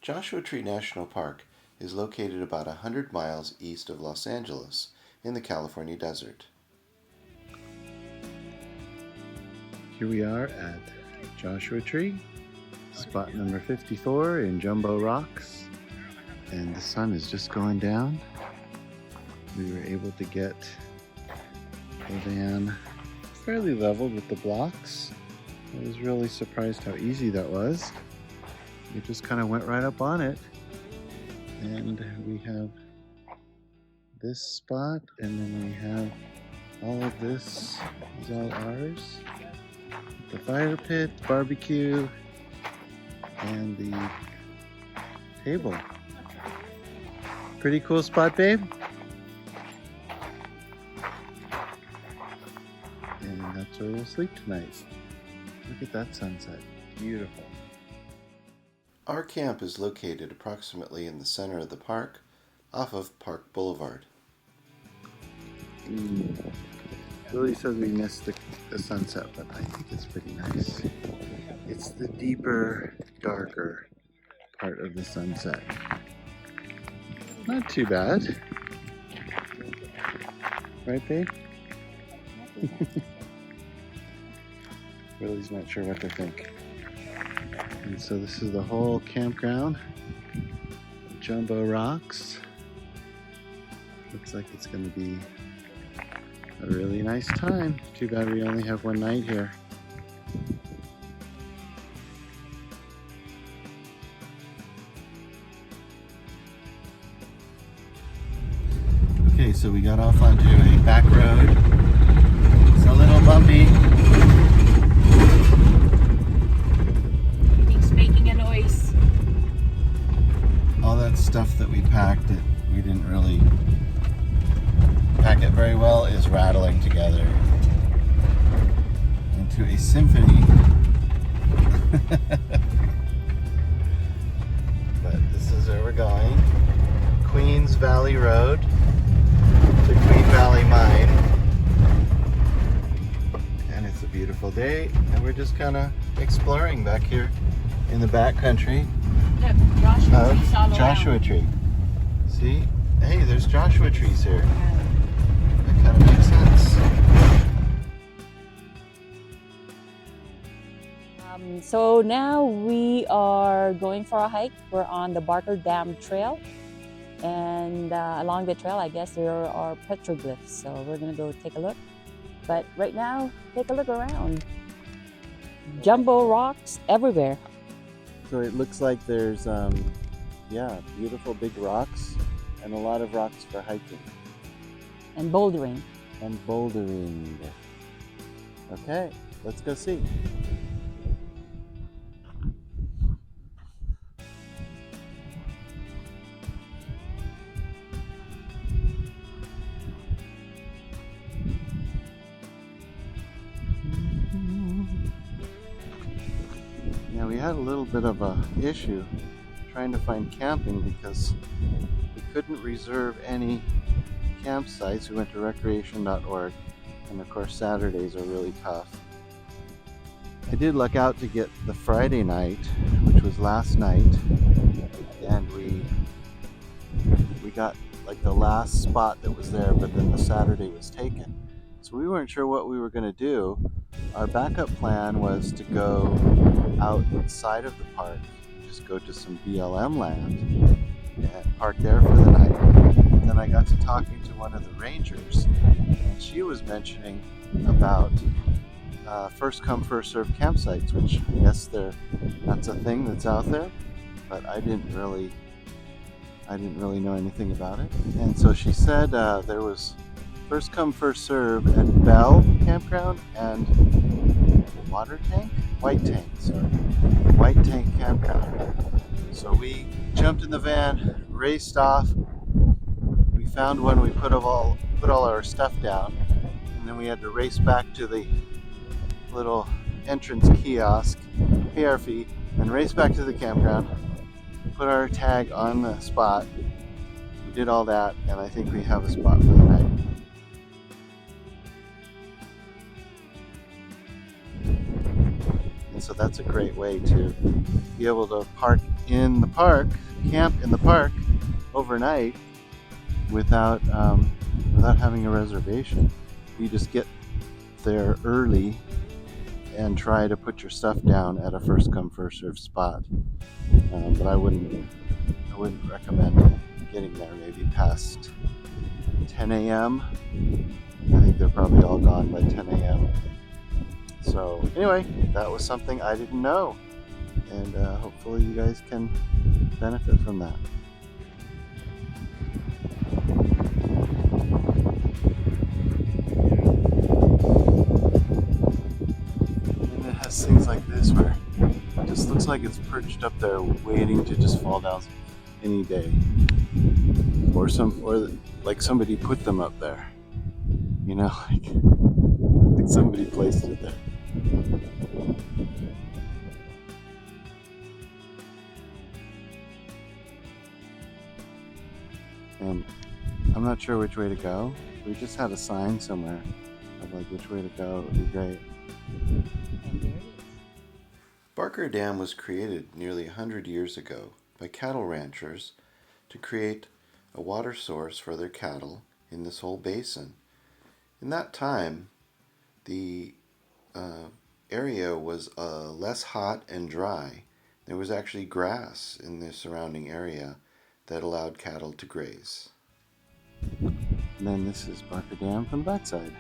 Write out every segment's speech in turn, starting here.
Joshua Tree National Park is located about 100 miles east of Los Angeles in the California desert. Here we are at Joshua Tree, spot number 54 in Jumbo Rocks, and the sun is just going down. We were able to get the van fairly level with the blocks. I was really surprised how easy that was. We just kind of went right up on it, and we have this spot, and then we have all of this is all ours. The fire pit, barbecue, and the table. Pretty cool spot, babe. And that's where we'll sleep tonight. Look at that sunset. Beautiful. Our camp is located approximately in the center of the park, off of Park Boulevard. Lily says we missed the sunset, but I think it's pretty nice. It's the deeper, darker part of the sunset. Not too bad. Right, babe? Lily's not sure what to think. And so this is the whole campground. Jumbo Rocks. Looks like it's going to be a really nice time. Too bad we only have one night here. Okay, so we got off onto a back road. It's a little bumpy. It's making a noise. All that stuff that we packed that we didn't really pack it very well is rattling together into a symphony. But this is where we're going. Queens Valley Road to Queen Valley Mine. And it's a beautiful day, and we're just kind of exploring back here in the back country. Look, Joshua trees all Joshua around. Tree. See? Hey, there's Joshua trees here. That kind of makes sense. So now we are going for a hike. We're on the Barker Dam Trail. And along the trail, I guess there are petroglyphs. So we're going to go take a look. But right now, take a look around. Jumbo rocks everywhere. So it looks like there's, beautiful big rocks and a lot of rocks for hiking. And bouldering. And bouldering. Okay, let's go see. Yeah, we had a little bit of a issue trying to find camping because we couldn't reserve any campsites. We went to recreation.org, and of course Saturdays are really tough. I did luck out to get the Friday night, which was last night, and we got like the last spot that was there, but then the Saturday was taken. So we weren't sure what we were going to do. Our backup plan was to go out inside of the park and just go to some BLM land and park there for the night. Then I got to talking to one of the rangers, and she was mentioning about first come first serve campsites, which I guess that's a thing that's out there, but I didn't really know anything about it. And so she said there was first come first serve at Belle Campground and White Tank Campground. So we jumped in the van, raced off. We found one. We put all our stuff down, and then we had to race back to the little entrance kiosk, pay our fee, and race back to the campground. Put our tag on the spot. We did all that, and I think we have a spot for the night. And so that's a great way to be able to park in the park, camp in the park overnight without having a reservation. You just get there early and try to put your stuff down at a first come first served spot. But I wouldn't recommend getting there maybe past 10 a.m. I think they're probably all gone by 10 a.m. So anyway, that was something I didn't know, and hopefully you guys can benefit from that. And it has things like this where it just looks like it's perched up there waiting to just fall down any day, or like somebody put them up there, you know, like somebody placed it there. And I'm not sure which way to go. If we just had a sign somewhere of like which way to go, it would be great. Barker Dam was created nearly 100 years ago by cattle ranchers to create a water source for their cattle in this whole basin. In that time, the area was less hot and dry. There was actually grass in the surrounding area that allowed cattle to graze. And then this is Barker Dam from the backside.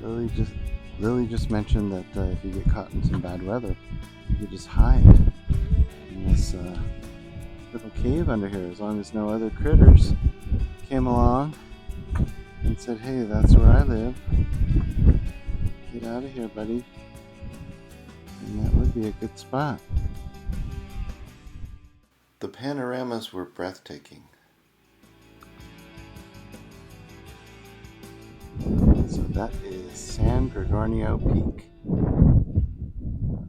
Lily just mentioned that if you get caught in some bad weather, you could just hide in this little cave under here, as long as no other critters came along and said, "Hey, that's where I live. Get out of here, buddy." And that would be a good spot. The panoramas were breathtaking. So that is San Gregorio Peak.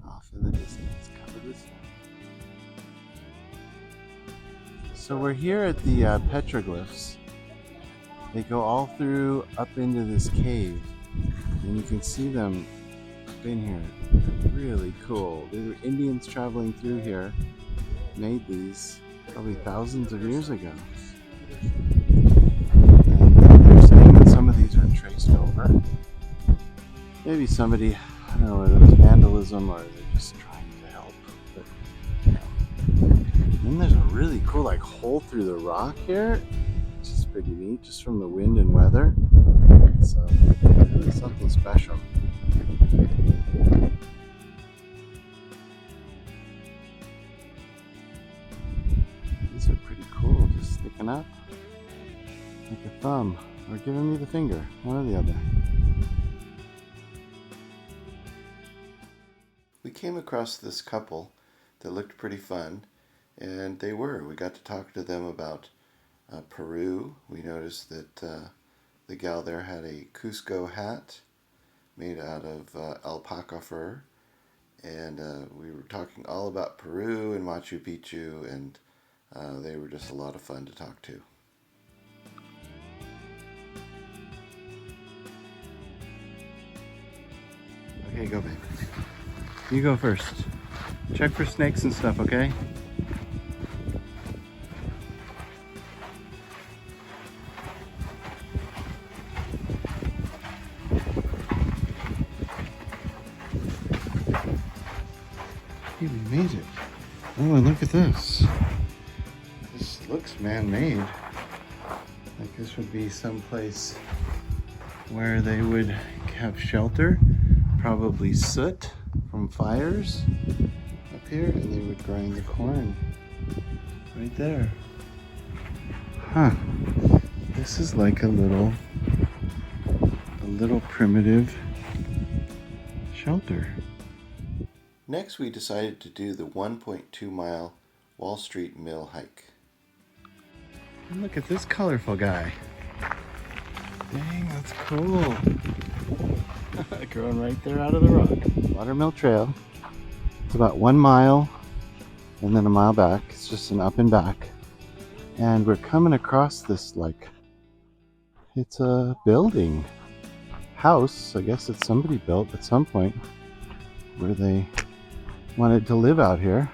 Off in the distance, covered with snow. So we're here at the Petroglyphs. They go all through up into this cave, and you can see them up in here. They're really cool. They were Indians traveling through here, made these probably thousands of years ago. And they're saying that some of these are traced over. Maybe somebody, I don't know whether it was vandalism or they're just trying to help. But, you know. And then there's a really cool like hole through the rock here. It's just pretty neat, just from the wind and weather. So really something special. These are pretty cool, just sticking up like a thumb, or giving me the finger, one or the other. We came across this couple that looked pretty fun, and they were. We got to talk to them about Peru. We noticed that the gal there had a Cusco hat made out of alpaca fur, and we were talking all about Peru and Machu Picchu, and they were just a lot of fun to talk to. Okay, go, babe. You go first. Check for snakes and stuff, okay? Hey, we made it. Oh, and look at this. This looks man-made. Like this would be someplace where they would have shelter, probably soot from fires up here, and they would grind the corn right there. Huh. This is like a little primitive shelter. Next, we decided to do the 1.2 mile Wall Street Mill hike. And look at this colorful guy. Dang, that's cool. Growing right there out of the rock. Watermill Trail. It's about 1 mile and then a mile back. It's just an up and back. And we're coming across this, like, it's a building. House, I guess it's somebody built at some point. where they wanted to live out here.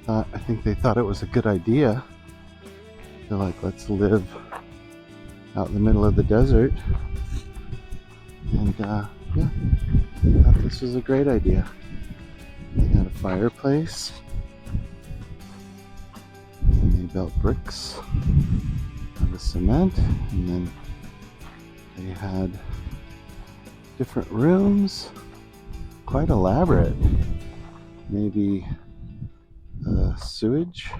I think they thought it was a good idea. They're like, let's live out in the middle of the desert. And yeah, I thought this was a great idea. They had a fireplace. And they built bricks out of cement. And then they had different rooms. Quite elaborate. Maybe a sewage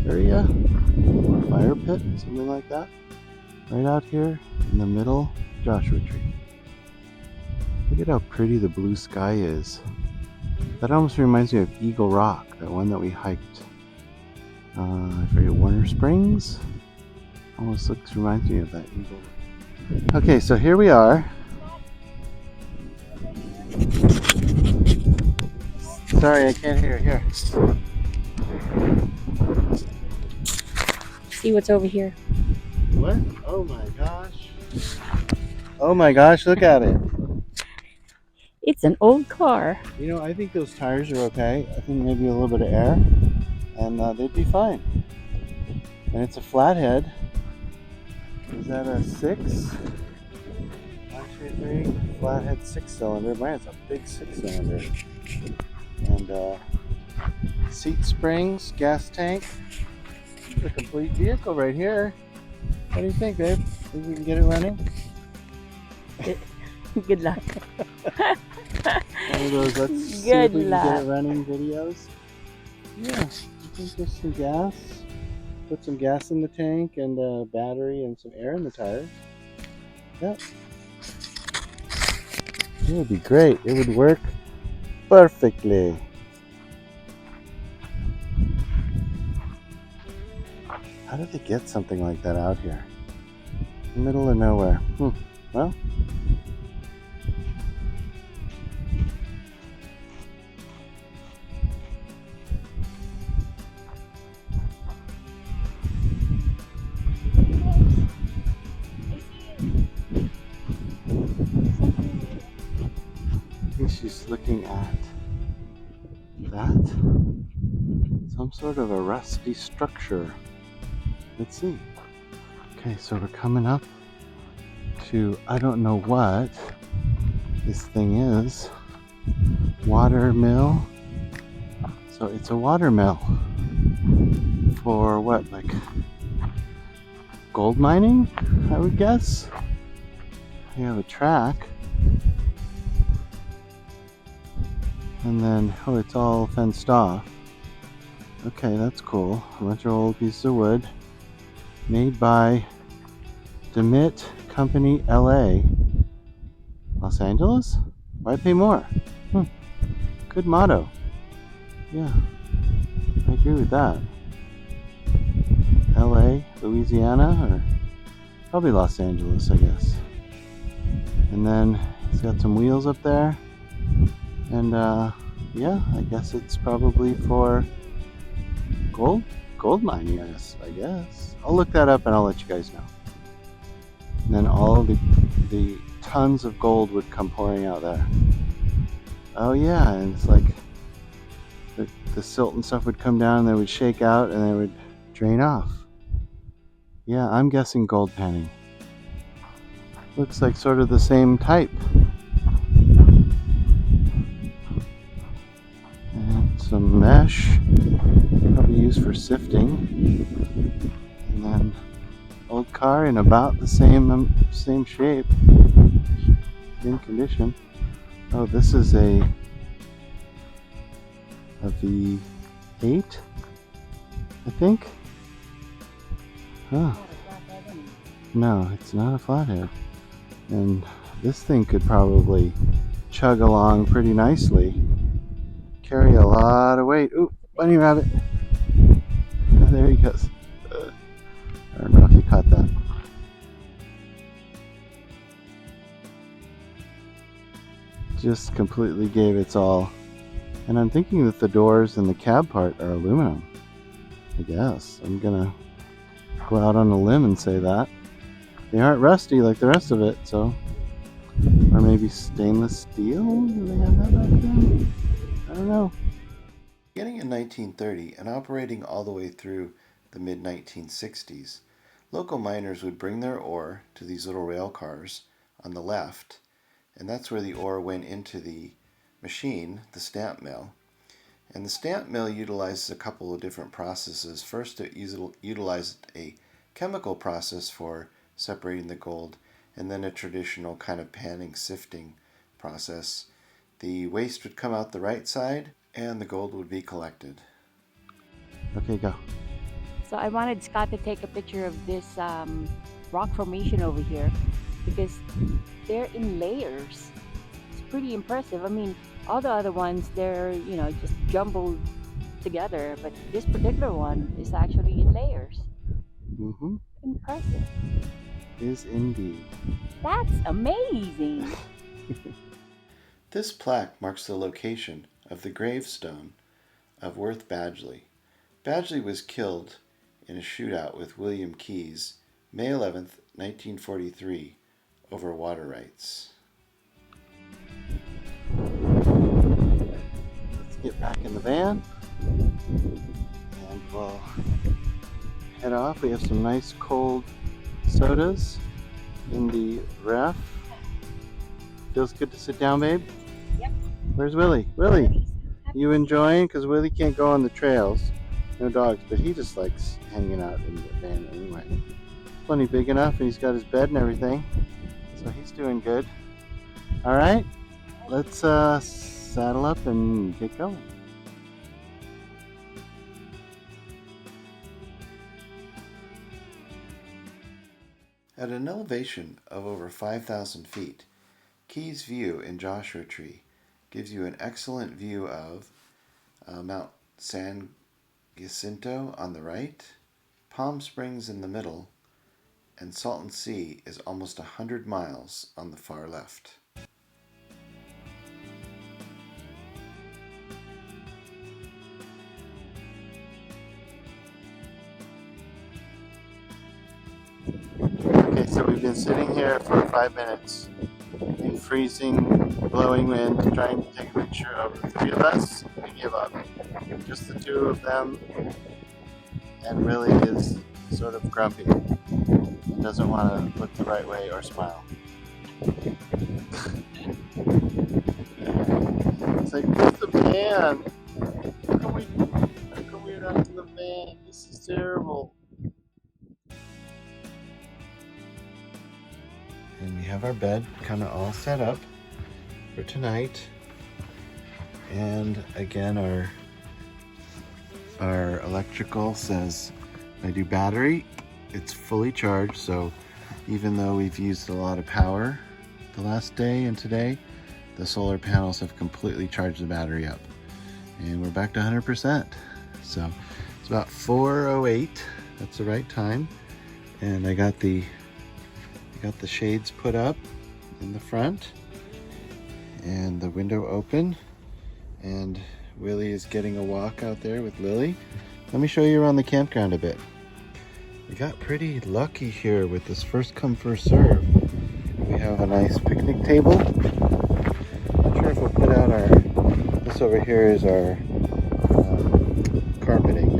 area or fire pit, something like that. Right out here in the middle, Joshua Tree. Look at how pretty the blue sky is. That almost reminds me of Eagle Rock, that one that we hiked. I forget, Warner Springs? Almost reminds me of that Eagle. Okay, so here we are. Sorry, I can't hear. Here. See what's over here. What? Oh my gosh. Oh my gosh, look at it. It's an old car. You know, I think those tires are okay. I think maybe a little bit of air, and they'd be fine. And it's a flathead. Is that a 6? 1, 2, 3. Flathead 6-cylinder. Man, it's a big 6-cylinder. And seat springs, gas tank. It's a complete vehicle right here. What do you think, babe? Think we can get it running? Good luck. One of those let's see if we can get it running videos. Yeah, I think there's some gas. Put some gas in the tank and a battery and some air in the tires. Yep. It would be great. It would work perfectly. How did they get something like that out here? In the middle of nowhere. Well. I think she's looking at that. Some sort of a rusty structure. Let's see. Okay, so we're coming up to, I don't know what this thing is. Water mill. So it's a water mill. For what, like gold mining, I would guess? You have a track. And then, oh, it's all fenced off. Okay, that's cool. A bunch of old pieces of wood. Made by DeMitt Company, LA. Los Angeles? Why pay more? Good motto. Yeah, I agree with that. LA, Louisiana, or probably Los Angeles, I guess. And then it's got some wheels up there. And yeah, I guess it's probably for gold mining, I guess. I'll look that up and I'll let you guys know. And then all the tons of gold would come pouring out there. Oh yeah, and it's like the silt and stuff would come down and they would shake out and they would drain off. Yeah, I'm guessing gold panning. Looks like sort of the same type. And some mesh, probably used for sifting. And then old car in about the same shape, same condition. Oh, this is a V8, I think. Huh. No, it's not a flathead. And this thing could probably chug along pretty nicely. Carry a lot of weight. Ooh, bunny rabbit. There he goes. I don't know if you caught that. Just completely gave its all. And I'm thinking that the doors and the cab part are aluminum. I guess. I'm gonna go out on a limb and say that. They aren't rusty like the rest of it, so. Or maybe maybe stainless steel? Do they have that back then? I don't know. Beginning in 1930 and operating all the way through the mid-1960s, local miners would bring their ore to these little rail cars on the left, and that's where the ore went into the machine, the stamp mill. And the stamp mill utilizes a couple of different processes. First, it utilized a chemical process for separating the gold, and then a traditional kind of panning, sifting process. The waste would come out the right side, and the gold would be collected. Okay, go. So I wanted Scott to take a picture of this rock formation over here because they're in layers. It's pretty impressive. I mean, all the other ones, they're, just jumbled together, but this particular one is actually in layers. Mm-hmm. Impressive. Is indeed. That's amazing. This plaque marks the location of the gravestone of Worth Badgley. Badgley was killed in a shootout with William Keyes, May 11th, 1943, over water rights. Let's get back in the van and we'll head off. We have some nice cold sodas in the ref. Feels good to sit down, babe? Yep. Where's Willy? Willy, you enjoying? Because Willy can't go on the trails. No dogs, but he just likes hanging out in the van anyway. Plenty big enough, and he's got his bed and everything. So he's doing good. All right, let's saddle up and get going. At an elevation of over 5,000 feet, Key's View in Joshua Tree gives you an excellent view of Mount San Jacinto on the right, Palm Springs in the middle, and Salton Sea is almost 100 miles on the far left. Okay, so we've been sitting here for 5 minutes in freezing, blowing wind, trying to take a picture of the three of us. We give up. Just the two of them, and Willy is sort of grumpy. He doesn't want to look the right way or smile. It's like, where's the van? How come we're not in the van? This is terrible. And we have our bed kind of all set up for tonight. And again, our electrical says I do battery. It's fully charged, so even though we've used a lot of power the last day and today, the solar panels have completely charged the battery up. And we're back to 100%. So it's about 4:08. That's the right time. And I got the shades put up in the front and the window open, and Willy is getting a walk out there with Lilly. Let me show you around the campground a bit. We got pretty lucky here with this first come first serve. We have a nice picnic table. Not sure if we'll put out this over here is our carpeting.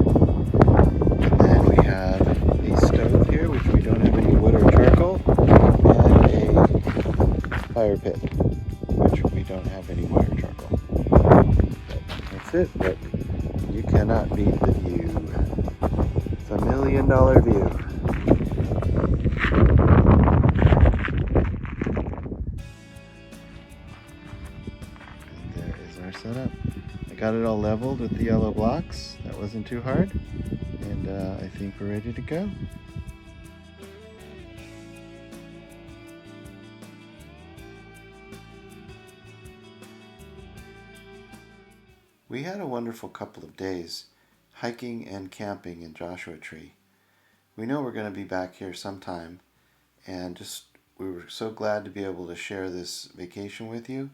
And then we have a stove here, which we don't have any wood or charcoal, and a fire pit, which we don't have any wood or charcoal. That's it, but you cannot beat the view. It's $1 million view. And there is our setup. I got it all leveled with the yellow blocks. That wasn't too hard. And I think we're ready to go. We had a wonderful couple of days hiking and camping in Joshua Tree. We know we're going to be back here sometime, and we were so glad to be able to share this vacation with you,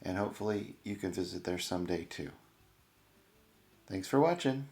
and hopefully you can visit there someday too. Thanks for watching.